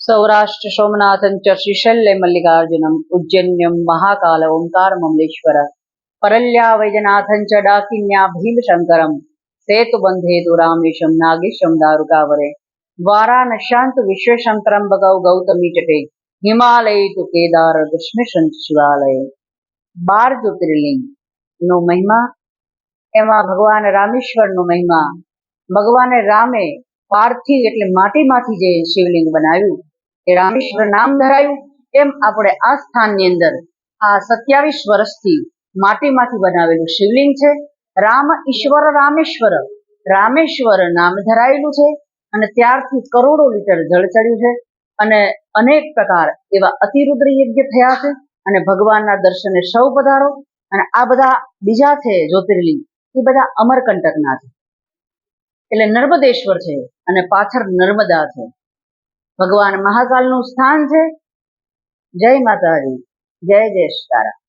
सौराष्ट्र सोमनाथं च श्रीशैल्य मल्लिकार्जुनम् उज्जैन्यं महाकाल ओंकार ममलेश्वर परल्या वैजनाथं च डाकिन्या भीमशंकरं सेतुबंधे तु रामेशं नागेशं दारुकावरे वाराणस्यां विश्वेशंकरं भगौ गौतमी चटे हिमालय तु केदार दशमेशं शिवालय। 12 ज्योतिर्लिंग नो महिमा एमां भगवान रामेश्वर नो महिमा। भगवान रामे पार्थिव एटले माटीमांथी जे शिवलिंग बनाव्युं ए रामेश्वर नाम धरायुं। एम आपणे आ स्थाननी अंदर आ 27 वर्षथी माटीमांथी बनावेलुं शिवलिंग छे। राम ईश्वर रामेश्वर रामेश्वर नाम धराયેલું છે અને ત્યારથી કરોડો લીટર જળ ચડ્યું છે અને અનેક પ્રકાર એવા અતિરુદ્ર યજ્ઞ થયા છે અને ભગવાનના દર્શને સૌ પધારો। અને આ બધા બીજા છે જ્યોતિર્લિંગ એ બધા અમરકંટકના છે એટલે નર્મદેશ્વર છે અને પાછળ નર્મદા છે। ભગવાન મહાકાલનું સ્થાન છે। જય માતાજી, જય જય સીતારામ।